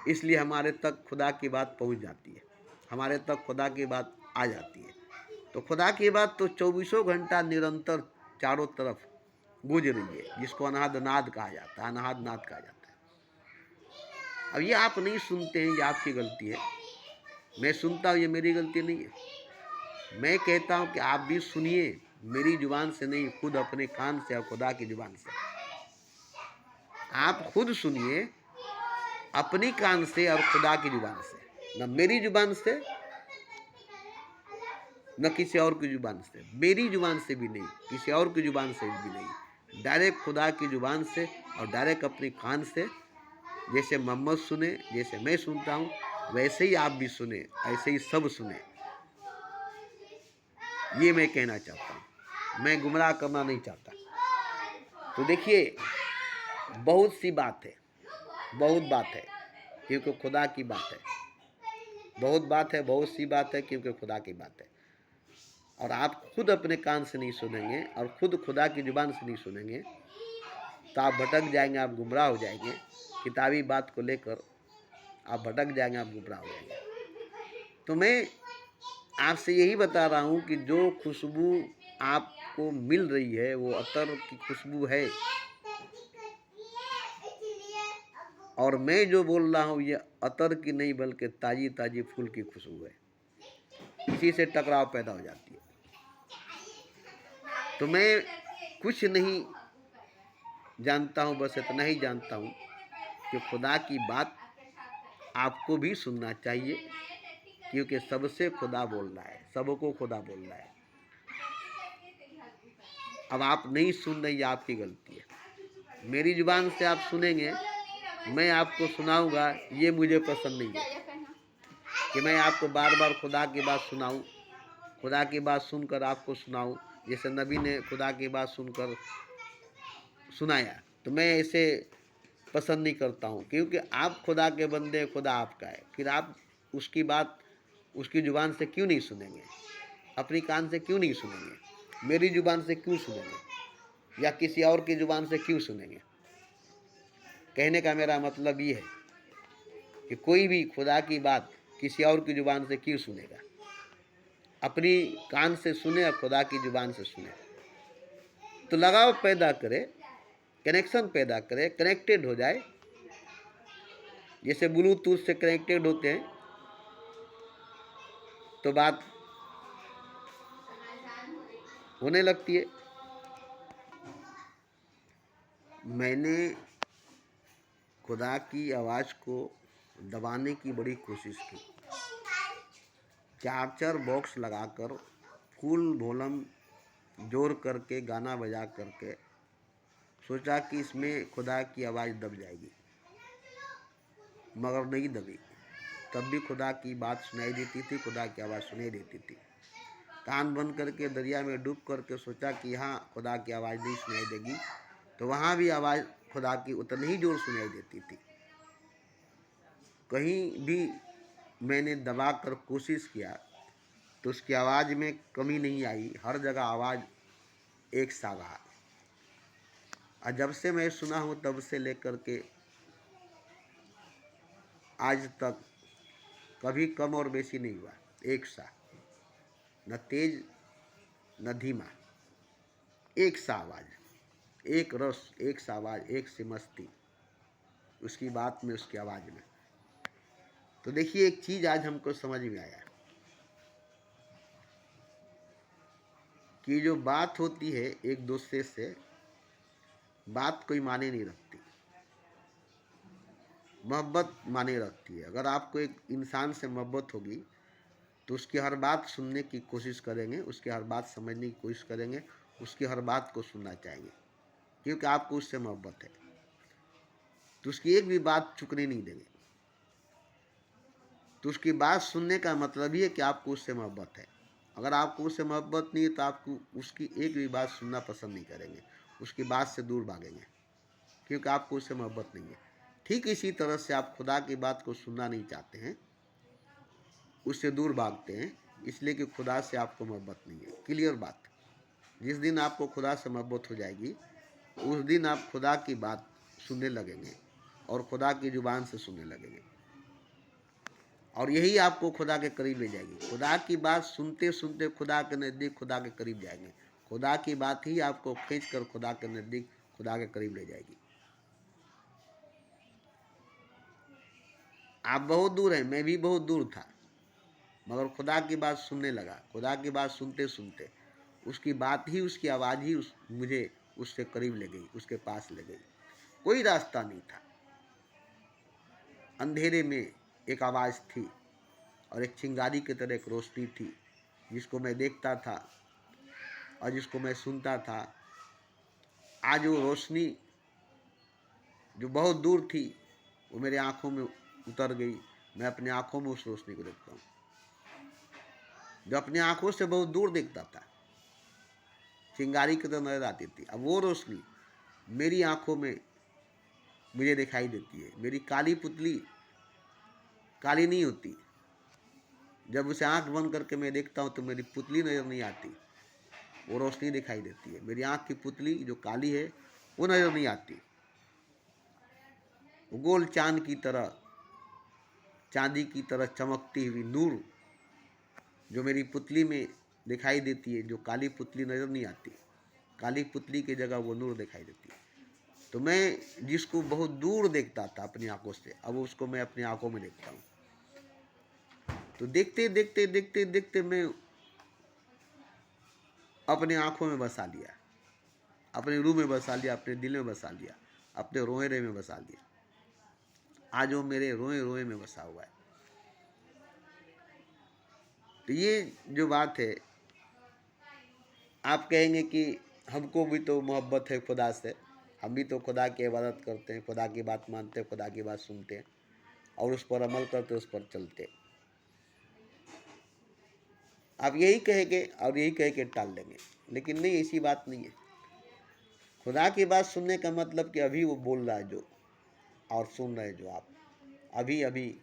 इसलिए हमारे तक खुदा की बात पहुंच जाती है, हमारे तक खुदा की बात आ जाती है। तो खुदा की बात तो 24 घंटा निरंतर चारों तरफ गूंज रही है, जिसको अनाहद नाद कहा जाता है, अनाहद नाद कहा जाता है। अब ये आप नहीं सुनते हैं, ये आपकी गलती है। मैं सुनता हूँ, ये मेरी गलती नहीं है। मैं कहता हूँ कि आप भी सुनिए, मेरी जुबान से नहीं, खुद अपने कान से और खुदा की जुबान से। आप खुद सुनिए अपनी कान से और खुदा की जुबान से, न मेरी जुबान से न किसी और की जुबान से, मेरी जुबान से भी नहीं, किसी और की जुबान से भी नहीं, डायरेक्ट खुदा की जुबान से और डायरेक्ट अपने कान से। जैसे मोहम्मद सुने, जैसे मैं सुनता हूँ, वैसे ही आप भी सुने, ऐसे ही सब सुने। ये मैं कहना चाहता हूँ, मैं गुमराह करना नहीं चाहता। तो देखिए, बहुत सी बात है, बहुत बात है, क्योंकि खुदा की बात है। बहुत बात है, बहुत सी बात है, क्योंकि खुदा की बात है। और आप खुद अपने कान से नहीं सुनेंगे और खुद खुदा की जुबान से नहीं सुनेंगे, तो आप भटक जाएंगे, आप गुमराह हो जाएंगे। किताबी बात को लेकर आप भटक जाएंगे, आप गुमराह हो जाएंगे। तो मैं आपसे यही बता रहा हूँ कि जो खुशबू आपको मिल रही है वो अतर की खुशबू है, और मैं जो बोल रहा हूँ ये अतर की नहीं बल्कि ताजी ताजी फूल की खुशबू है। इसी से टकराव पैदा हो जाती है। तो मैं कुछ नहीं जानता हूँ, बस इतना ही जानता हूँ कि खुदा की बात आपको भी सुनना चाहिए, क्योंकि सबसे खुदा बोल रहा है, सबको खुदा बोल रहा है। अब आप नहीं सुन रहे, ये आपकी गलती है। मेरी जुबान से आप सुनेंगे, मैं आपको सुनाऊंगा, ये मुझे पसंद नहीं है कि मैं आपको बार बार खुदा की बात सुनाऊं, खुदा की बात सुनकर आपको सुनाऊं। जैसे नबी ने खुदा की बात सुनकर सुनाया, तो मैं इसे पसंद नहीं करता हूँ, क्योंकि आप खुदा के बंदे, खुदा आपका है। फिर आप उसकी बात उसकी ज़ुबान से क्यों नहीं सुनेंगे, अपनी कान से क्यों नहीं सुनेंगे, मेरी ज़ुबान से क्यों सुनेंगे, या किसी और की ज़ुबान से क्यों सुनेंगे? कहने का मेरा मतलब ये है कि कोई भी खुदा की बात किसी और की ज़ुबान से क्यों सुनेगा? अपनी कान से सुने और खुदा की ज़ुबान से सुने। तो लगाव पैदा करे, कनेक्शन पैदा करे, कनेक्टेड हो जाए। जैसे ब्लूटूथ से कनेक्टेड होते हैं तो बात होने लगती है। मैंने खुदा की आवाज़ को दबाने की बड़ी कोशिश की, चार्जर बॉक्स लगाकर फुल वॉल्यूम जोर करके गाना बजा करके सोचा कि इसमें खुदा की आवाज़ दब जाएगी, मगर नहीं दबी। तब भी खुदा की बात सुनाई देती थी, खुदा की आवाज़ सुनाई देती थी। कान बंद करके दरिया में डूब करके सोचा कि यहाँ खुदा की आवाज़ नहीं सुनाई देगी, तो वहाँ भी आवाज़ खुदा की उतनी ही जोर सुनाई देती थी। कहीं भी मैंने दबा कर कोशिश किया तो उसकी आवाज़ में कमी नहीं आई, हर जगह आवाज़ एक सा रहा। और जब से मैं सुना हूँ तब से लेकर के आज तक कभी कम और बेसी नहीं हुआ, एक सा, न तेज न धीमा, एक सा आवाज़, एक रस, एक सा आवाज़, एक सी मस्ती उसकी बात में, उसकी आवाज़ में। तो देखिए, एक चीज़ आज हमको समझ में आया कि जो बात होती है एक दूसरे से, बात कोई माने नहीं रखती, मोहब्बत माने रखती है। अगर आपको एक इंसान से मोहब्बत होगी तो उसकी हर बात सुनने की कोशिश करेंगे, उसकी हर बात समझने की कोशिश करेंगे, उसकी हर बात को सुनना चाहेंगे, क्योंकि आपको उससे मोहब्बत है। तो उसकी एक भी बात चुकने नहीं देंगे। तो उसकी बात सुनने का मतलब ही है कि आपको उससे मोहब्बत है। अगर आपको उससे मोहब्बत नहीं है तो आपको उसकी एक भी बात सुनना पसंद नहीं करेंगे, उसकी बात से दूर भागेंगे, क्योंकि आपको उससे मोहब्बत नहीं है। ठीक इसी तरह से आप खुदा की बात को सुनना नहीं चाहते हैं, उससे दूर भागते हैं, इसलिए कि खुदा से आपको मोहब्बत नहीं है। क्लियर बात। जिस दिन आपको खुदा से मोहब्बत हो जाएगी उस दिन आप खुदा की बात सुनने लगेंगे और खुदा की ज़ुबान से सुनने लगेंगे, और यही आपको खुदा के करीब ले जाएगी। खुदा की बात सुनते सुनते खुदा के नज़दीक, खुदा के करीब जाएंगे। खुदा की बात ही आपको खींच कर खुदा के नज़दीक, खुदा के करीब ले जाएगी। आप बहुत दूर हैं, मैं भी बहुत दूर था, मगर खुदा की बात सुनने लगा। खुदा की बात सुनते सुनते उसकी बात ही, उसकी आवाज़ ही मुझे उससे करीब ले गई, उसके पास ले गई। कोई रास्ता नहीं था। अंधेरे में एक आवाज़ थी और एक चिंगारी की तरह एक रोशनी थी, जिसको मैं देखता था और जिसको मैं सुनता था। आज वो रोशनी जो बहुत दूर थी वो मेरे आँखों में उतर गई। मैं अपने आँखों में उस रोशनी को देखता हूँ। जो अपने आँखों से बहुत दूर देखता था, चिंगारी की तरह नजर आती थी, अब वो रोशनी मेरी आँखों में मुझे दिखाई देती है। मेरी काली पुतली काली नहीं होती। जब उसे आँख बंद करके मैं देखता हूँ तो मेरी पुतली नज़र नहीं आती, वो रोशनी दिखाई देती है। मेरी आँख की पुतली जो काली है वो नज़र नहीं आती। गोल चांद की तरह, चांदी की तरह चमकती हुई नूर जो मेरी पुतली में दिखाई देती है, जो काली पुतली नज़र नहीं आती, काली पुतली की जगह वो नूर दिखाई देती है। तो मैं जिसको बहुत दूर देखता था अपनी आंखों से, अब उसको मैं अपनी आंखों में देखता हूँ। तो देखते देखते देखते देखते मैं अपने आंखों में बसा लिया, अपने रूह में बसा लिया, अपने दिल में बसा लिया, अपने रोए में बसा लिया। आज वो मेरे रोए रोए में बसा हुआ है। तो ये जो बात है, आप कहेंगे कि हमको भी तो मोहब्बत है खुदा से, हम भी तो खुदा की इबादत करते हैं, खुदा की बात मानते हैं, खुदा की बात सुनते हैं और उस पर अमल करते, उस पर चलते। आप यही कहेंगे और यही कह के टाल देंगे, लेकिन नहीं, ऐसी बात नहीं है। खुदा की बात सुनने का मतलब कि अभी वो बोल रहा है जो, और सुन रहे जो आप, अभी अभी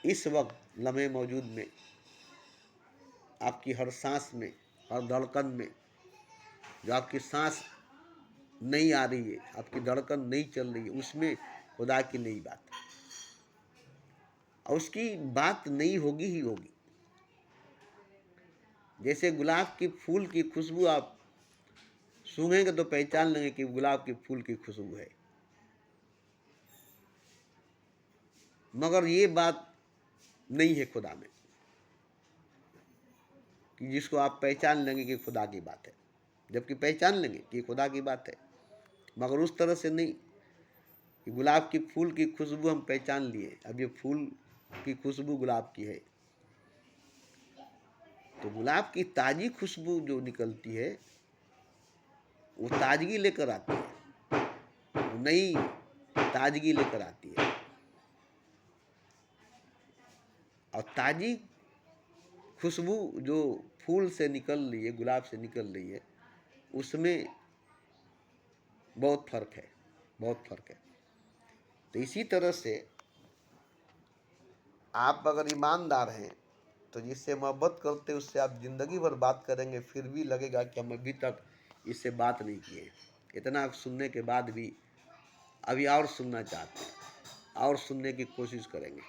इस वक्त लम्हे मौजूद में, आपकी हर सांस में, हर धड़कन में, जो आपकी सांस नहीं आ रही है, आपकी धड़कन नहीं चल रही है, उसमें खुदा की नई बात है। और उसकी बात नहीं होगी ही होगी। जैसे गुलाब की फूल की खुशबू आप सूंघेंगे तो पहचान लेंगे कि गुलाब के फूल की खुशबू है, मगर ये बात नहीं है खुदा में कि जिसको आप पहचान लेंगे कि खुदा की बात है। जबकि पहचान लेंगे कि खुदा की बात है, मगर उस तरह से नहीं कि गुलाब की फूल की खुशबू हम पहचान लिए, अब ये फूल की खुशबू गुलाब की है। तो गुलाब की ताज़ी खुशबू जो निकलती है वो ताजगी लेकर आती है, वो नई ताजगी लेकर आती है। और ताज़ी खुशबू जो फूल से निकल रही है, गुलाब से निकल रही है, उसमें बहुत फर्क है, बहुत फर्क है। तो इसी तरह से आप अगर ईमानदार हैं तो जिससे मोहब्बत करते उससे आप ज़िंदगी भर बात करेंगे, फिर भी लगेगा कि हम अभी तक इससे बात नहीं किए। इतना सुनने के बाद भी अभी और सुनना चाहते हैं और सुनने की कोशिश करेंगे।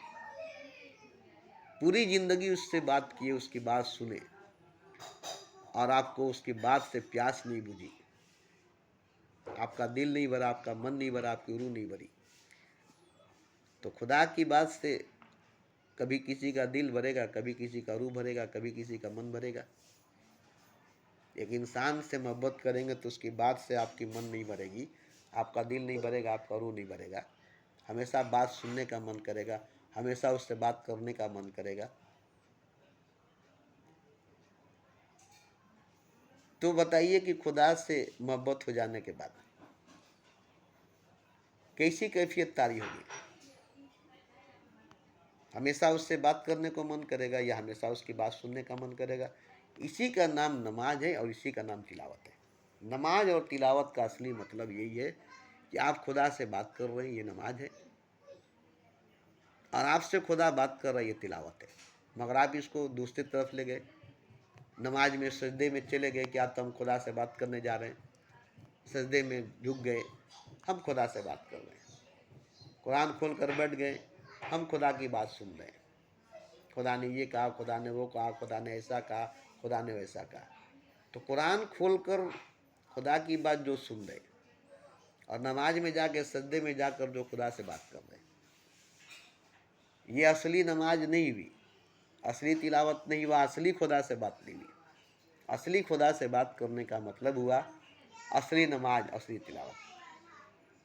पूरी ज़िंदगी उससे बात किए, उसकी बात सुने और आपको उसकी बात से प्यास नहीं बुझी, आपका दिल नहीं भरा, आपका मन नहीं भरा, आपकी रूह नहीं भरी, तो खुदा की बात से कभी किसी का दिल भरेगा, कभी किसी का रूह भरेगा, कभी किसी का मन भरेगा। एक इंसान से मोहब्बत करेंगे तो उसकी बात से आपकी मन नहीं भरेगी, आपका दिल नहीं भरेगा, आपका रूह नहीं भरेगा। हमेशा बात सुनने का मन करेगा, हमेशा उससे बात करने का मन करेगा। तो बताइए कि खुदा से मोहब्बत हो जाने के बाद कैसी कैफियत तारी होगी। हमेशा उससे बात करने को मन करेगा या हमेशा उसकी बात सुनने का मन करेगा। इसी का नाम नमाज है और इसी का नाम तिलावत है। नमाज और तिलावत का असली मतलब यही है कि आप खुदा से बात कर रहे हैं, ये नमाज है, और आपसे खुदा बात कर रहा है, ये तिलावत है। मगर आप इसको दूसरी तरफ ले गए, नमाज में सजदे में चले गए कि आप तो हम खुदा से बात करने जा रहे हैं, सजदे में झुक गए, हम खुदा से बात कर रहे हैं। कुरान खोल कर बैठ गए, हम खुदा की बात सुन रहे हैं। खुदा ने ये कहा, खुदा ने वो कहा, खुदा ने ऐसा कहा, खुदा ने वैसा कहा। तो कुरान खोलकर खुदा की बात जो सुन रहे, और नमाज में जाके सजदे में जाकर जो खुदा से बात कर रहे, ये असली नमाज नहीं हुई, असली तिलावत नहीं हुआ, असली खुदा से बात नहीं हुई। असली खुदा से बात करने का मतलब हुआ असली नमाज, असली तिलावत।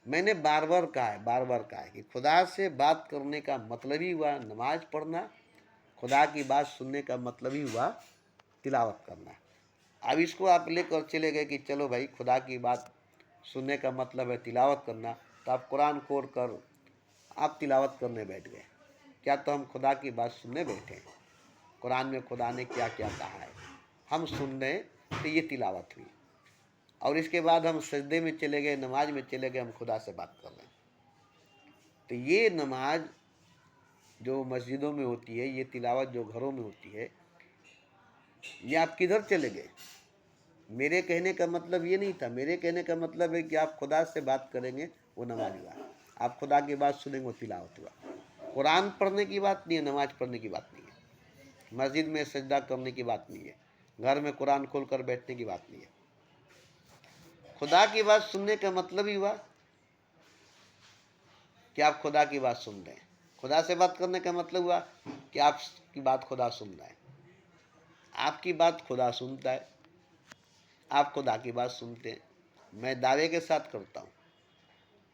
मैंने बार बार कहा है कि खुदा से बात करने का मतलब ही हुआ नमाज पढ़ना, खुदा की बात सुनने का मतलब ही हुआ तिलावत करना। अब इसको आप लेकर चले गए कि चलो भाई खुदा की बात सुनने का मतलब है तिलावत करना, तो आप कुरान खोल कर आप तिलावत करने बैठ गए। क्या तो हम खुदा की बात सुनने बैठे हैं? कुरान में खुदा ने क्या क्या कहा है हम सुन रहे, तो ये तिलावत हुई। और इसके बाद हम सजदे में चले गए, नमाज में चले गए, हम खुदा से बात कर रहे हैं। तो ये नमाज जो मस्जिदों में होती है, ये तिलावत जो घरों में होती है, ये आप किधर चले गए? मेरे कहने का मतलब ये नहीं था। मेरे कहने का मतलब है कि आप खुदा से बात करेंगे, वो नमाज हुआ। आप खुदा की बात सुनेंगे, वो तिलावत हुआ। कुरान पढ़ने की बात नहीं है, नमाज पढ़ने की बात नहीं है, मस्जिद में सजदा करने की बात नहीं है, घर में कुरान खोल कर बैठने की बात नहीं है। खुदा की बात सुनने का मतलब ही हुआ कि आप खुदा की बात सुन रहे हैं। खुदा से बात करने का मतलब हुआ कि आपकी बात खुदा सुन रहा है, आपकी बात खुदा सुनता है, आप खुदा की बात सुनते हैं। मैं दावे के साथ करता हूँ,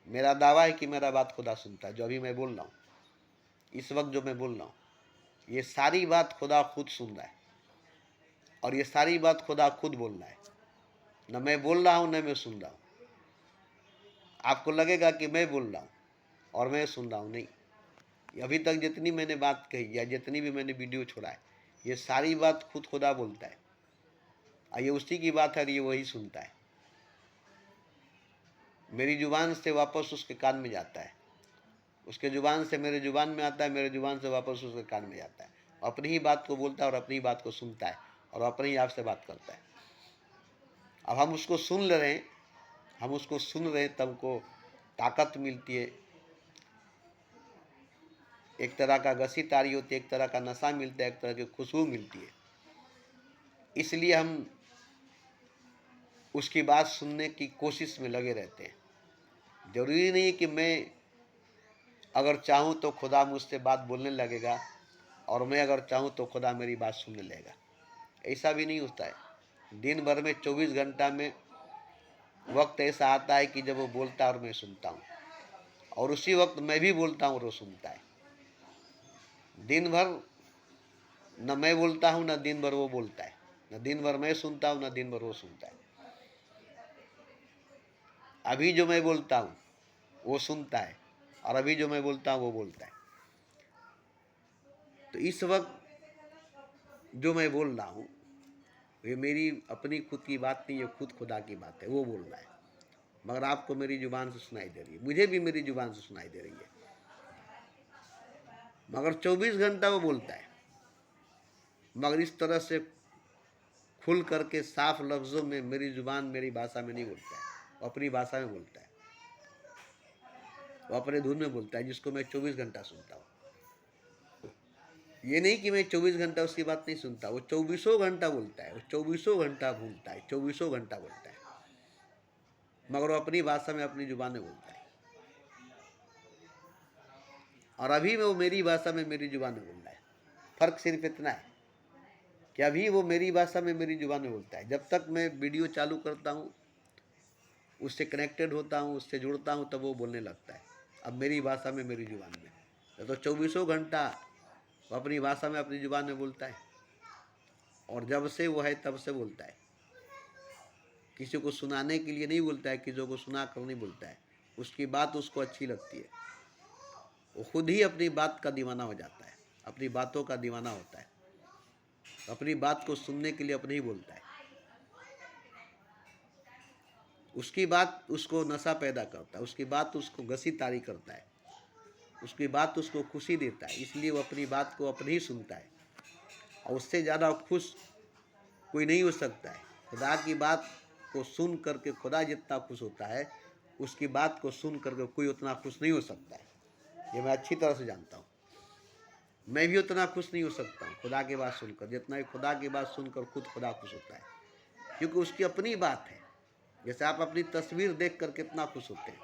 मेरा दावा है कि मेरा बात खुदा सुनता है। जो अभी मैं बोल रहा हूँ, इस वक्त जो मैं बोल रहा हूँ, ये सारी बात खुदा खुद सुन रहा है, और ये सारी बात खुदा खुद बोल रहा है। न मैं बोल रहा हूँ, न मैं सुन रहा हूँ। आपको लगेगा कि मैं बोल रहा हूँ और मैं सुन रहा हूँ, नहीं। अभी तक जितनी मैंने बात कही या जितनी भी मैंने वीडियो छोड़ा है, ये सारी बात खुद खुदा बोलता है, और ये उसी की बात है, ये वही सुनता है। मेरी जुबान से वापस उसके कान में जाता है, उसके जुबान से मेरे जुबान में आता है, मेरे जुबान से वापस उसके कान में जाता है। अपनी ही बात को बोलता है और अपनी ही बात को सुनता है, और अपने ही आप से बात करता है। अब हम उसको सुन ले रहे हैं, हम उसको सुन रहे हैं, तब को ताकत मिलती है, एक तरह का घसी तारी होती है, एक तरह का नशा मिलता है, एक तरह की खुशबू मिलती है। इसलिए हम उसकी बात सुनने की कोशिश में लगे रहते हैं। जरूरी नहीं कि मैं अगर चाहूँ तो खुदा मुझसे बात बोलने लगेगा, और मैं अगर चाहूँ तो खुदा मेरी बात सुनने लगेगा। ऐसा भी नहीं होता है। दिन भर में 24 घंटा में वक्त ऐसा आता है कि जब वो बोलता है और मैं सुनता हूँ, और उसी वक्त मैं भी बोलता हूँ और वो सुनता है। दिन भर न मैं बोलता हूँ, न दिन भर वो बोलता है, न दिन भर मैं सुनता हूँ, न दिन भर वो सुनता है। अभी जो मैं बोलता हूँ वो सुनता है, और अभी जो मैं बोलता हूँ वो बोलता है। तो इस वक्त जो मैं बोल रहा हूँ, ये मेरी अपनी खुद की बात नहीं है, खुद खुदा की बात है, वो बोल रहा है। मगर आपको मेरी जुबान से सुनाई दे रही है, मुझे भी मेरी जुबान से सुनाई दे रही है, मगर 24 घंटा वो बोलता है। मगर इस तरह से खुल करके साफ लफ्ज़ों में मेरी जुबान मेरी भाषा में नहीं बोलता है, वो अपनी भाषा में बोलता है, वो अपने धुन में बोलता है, जिसको मैं 24 घंटा सुनता हूँ। ये नहीं कि मैं 24 घंटा उसकी बात नहीं सुनता, वो 24 घंटा बोलता है, वो 24 घंटा बोलता है, 24 घंटा बोलता है, मगर वो अपनी भाषा में अपनी जुबान में बोलता है। और अभी वो मेरी भाषा में मेरी जुबान में बोल रहा है। फ़र्क सिर्फ इतना है कि अभी वो मेरी भाषा में मेरी जुबान में बोलता है। जब तक मैं वीडियो चालू करता हूँ, उससे कनेक्टेड होता हूँ, उससे जुड़ता हूँ, तब वो बोलने लगता है, अब मेरी भाषा में मेरी जुबान में। तो 24 घंटा वो अपनी भाषा में अपनी जुबान में बोलता है, और जब से वो है तब से बोलता है। किसी को सुनाने के लिए नहीं बोलता है, किसी को सुना कर नहीं बोलता है। उसकी बात उसको अच्छी लगती है, वो खुद ही अपनी बात का दीवाना हो जाता है। अपनी बातों का दीवाना होता है, अपनी बात को सुनने के लिए अपने ही बोलता है। उसकी बात उसको नशा पैदा करता है, उसकी बात उसको घसी तारी करता है, उसकी बात उसको खुशी देता है, इसलिए वो अपनी बात को अपने ही सुनता है। और उससे ज़्यादा खुश कोई नहीं हो सकता है। खुदा की बात को सुन करके खुदा जितना खुश होता है, उसकी बात को सुन करके कोई उतना खुश नहीं हो सकता है। ये मैं अच्छी तरह से जानता हूँ। मैं भी उतना खुश नहीं हो सकता हूँ खुदा की बात सुनकर, जितना ही खुदा की बात सुनकर खुद खुदा खुश होता है, क्योंकि उसकी अपनी बात है। जैसे आप अपनी तस्वीर देख कर कितना खुश होते हैं,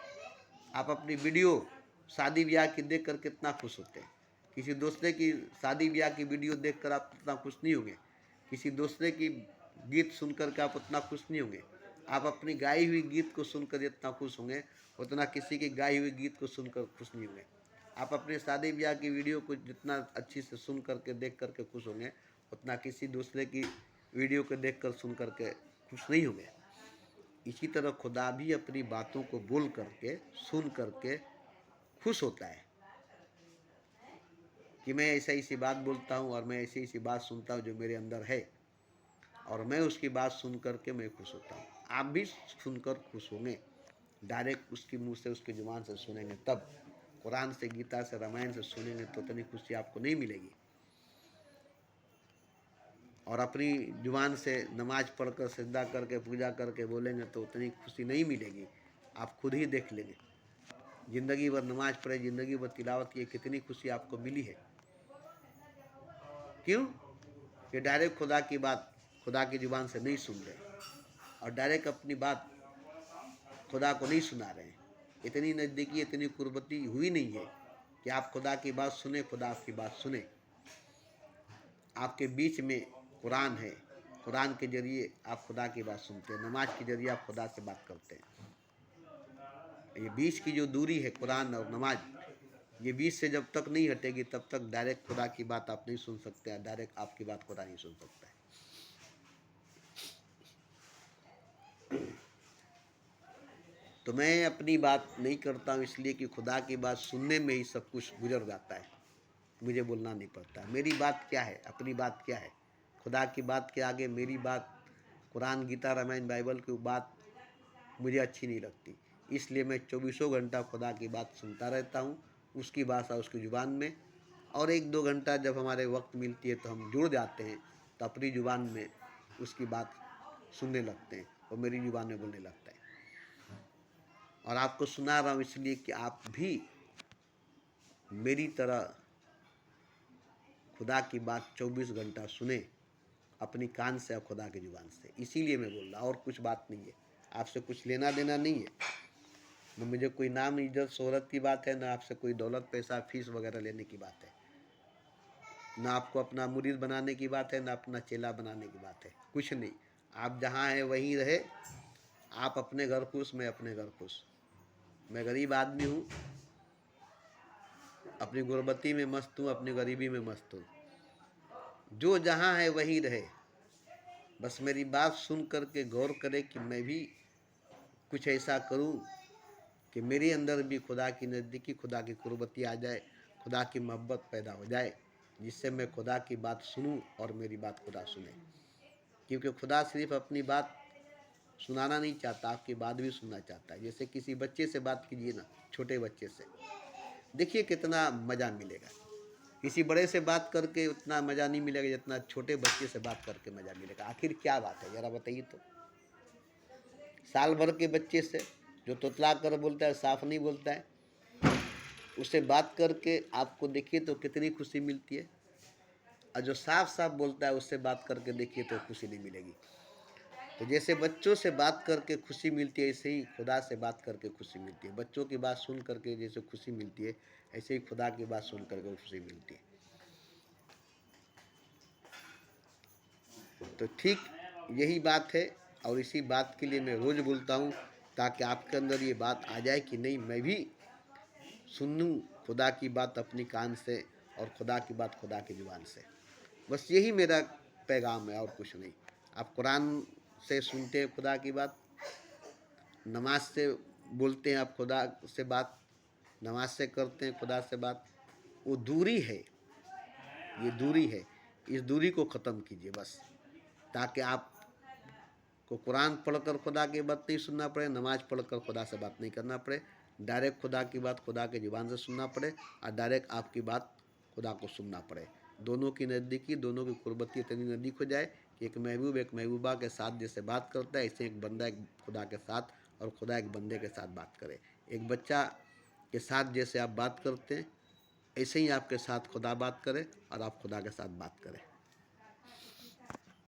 आप अपनी वीडियो शादी ब्याह की देख कर कितना खुश होते हैं। किसी दूसरे की शादी ब्याह की वीडियो देख कर आप उतना खुश नहीं होंगे, किसी दूसरे की गीत सुनकर के आप उतना खुश नहीं होंगे। आप अपनी गाई हुई गीत को सुनकर जितना खुश होंगे, उतना किसी की गाई हुई गीत को सुनकर खुश नहीं होंगे। आप अपने शादी ब्याह की वीडियो को जितना अच्छी से सुन करके देख करके खुश होंगे, उतना किसी दूसरे की वीडियो को देख कर सुन करके खुश नहीं होंगे। इसी तरह खुदा भी अपनी बातों को बोल करके सुन करके खुश होता है कि मैं ऐसा ऐसी बात बोलता हूँ और मैं ऐसी ऐसी बात सुनता हूँ जो मेरे अंदर है, और मैं उसकी बात सुन करके मैं खुश होता हूँ। आप भी सुनकर खुश होंगे, डायरेक्ट उसकी मुंह से उसकी जुबान से सुनेंगे तब। कुरान से, गीता से, रामायण से सुनेंगे तो उतनी खुशी आपको नहीं मिलेगी। और अपनी जुबान से नमाज पढ़कर सजदा करके पूजा करके बोलेंगे तो उतनी खुशी नहीं मिलेगी। आप खुद ही देख लेंगे, ज़िंदगी भर नमाज पढ़े, ज़िंदगी भर तिलावत किए, कितनी खुशी आपको मिली है। क्यों? कि डायरेक्ट खुदा की बात खुदा की जुबान से नहीं सुन रहे, और डायरेक्ट अपनी बात खुदा को नहीं सुना रहे हैं। इतनी नज़दीकी, इतनी कुर्बती हुई नहीं है कि आप खुदा की बात सुने, खुदा आपकी बात सुने। आपके बीच में कुरान है, कुरान के जरिए आप खुदा की बात सुनते हैं, नमाज के जरिए आप खुदा से बात करते हैं। ये बीच की जो दूरी है कुरान और नमाज, ये बीच से जब तक नहीं हटेगी तब तक डायरेक्ट खुदा की बात आप नहीं सुन सकते हैं, डायरेक्ट आपकी बात खुदा नहीं सुन सकता है। तो मैं अपनी बात नहीं करता हूँ इसलिए कि खुदा की बात सुनने में ही सब कुछ गुजर जाता है, मुझे बोलना नहीं पड़ता। मेरी बात क्या है, अपनी बात क्या है, खुदा की बात के आगे मेरी बात, कुरान, गीता, रामायण, बाइबल की बात मुझे अच्छी नहीं लगती। इसलिए मैं 24 घंटा खुदा की बात सुनता रहता हूँ, उसकी भाषा, उसकी ज़ुबान में। और 1-2 घंटा जब हमारे वक्त मिलती है तो हम जुड़ जाते हैं, तो अपनी ज़ुबान में उसकी बात सुनने लगते हैं, और मेरी ज़ुबान में बोलने लगता है। और आपको सुना रहा हूँ इसलिए कि आप भी मेरी तरह खुदा की बात 24 घंटा सुने, अपनी कान से और खुदा की ज़ुबान से। इसीलिए मैं बोल रहा, और कुछ बात नहीं है, आपसे कुछ लेना देना नहीं है। न मुझे कोई नाम, इज्जत, शोहरत की बात है, ना आपसे कोई दौलत, पैसा, फीस वगैरह लेने की बात है, ना आपको अपना मुरीद बनाने की बात है, ना अपना चेला बनाने की बात है, कुछ नहीं। आप जहाँ हैं वहीं रहे, आप अपने घर खुश, मैं अपने घर खुश। मैं गरीब आदमी हूँ, अपनी गुर्बती में मस्त हूँ, अपनी गरीबी में मस्त हूँ। जो जहाँ है वहीं रहे, बस मेरी बात सुन करके गौर करे कि मैं भी कुछ ऐसा करूं कि मेरे अंदर भी खुदा की नज़दीकी, खुदा की कुर्बती आ जाए, खुदा की मोहब्बत पैदा हो जाए, जिससे मैं खुदा की बात सुनूं और मेरी बात खुदा सुने। क्योंकि खुदा सिर्फ अपनी बात सुनाना नहीं चाहता, आपकी बात भी सुनना चाहता है। जैसे किसी बच्चे से बात कीजिए ना, छोटे बच्चे से, देखिए कितना मज़ा मिलेगा। किसी बड़े से बात करके उतना मज़ा नहीं मिलेगा जितना छोटे बच्चे से बात करके मज़ा मिलेगा। आखिर क्या बात है, ज़रा बताइए तो। साल भर के बच्चे से जो तोतला कर बोलता है, साफ नहीं बोलता है, उससे बात करके आपको देखिए तो कितनी खुशी मिलती है। और जो साफ साफ बोलता है उससे बात करके देखिए तो खुशी नहीं मिलेगी। तो जैसे बच्चों से बात करके खुशी मिलती है, ऐसे ही खुदा से बात करके खुशी मिलती है। बच्चों की बात सुन करके जैसे खुशी मिलती है, ऐसे ही खुदा की बात सुन करके खुशी मिलती है। तो ठीक यही बात है, और इसी बात के लिए मैं रोज़ बोलता हूँ, ताकि आपके अंदर ये बात आ जाए कि नहीं, मैं भी सुनूं खुदा की बात अपनी कान से, और खुदा की बात खुदा की ज़ुबान से। बस यही मेरा पैगाम है, और कुछ नहीं। आप कुरान से सुनते हैं खुदा की बात, नमाज से बोलते हैं आप खुदा से बात, नमाज से करते हैं खुदा से बात। वो दूरी है, ये दूरी है, इस दूरी को ख़त्म कीजिए बस, ताकि आप को कुरान पढ़कर खुदा की बात नहीं सुनना पड़े, नमाज पढ़कर खुदा से बात नहीं करना पड़े, डायरेक्ट खुदा की बात खुदा के ज़ुबान से सुनना पड़े और डायरेक्ट आपकी बात खुदा को सुनना पड़े। दोनों की नज़दीकी, दोनों की कुर्बती इतनी नज़दीक हो जाए कि एक महबूब एक महबूबा के साथ जैसे बात करता है, ऐसे एक बंदा एक खुदा के साथ और खुदा एक बंदे के साथ बात करे। एक बच्चा के साथ जैसे आप बात करते हैं, ऐसे ही आपके साथ खुदा बात करे और आप खुदा के साथ बात करें।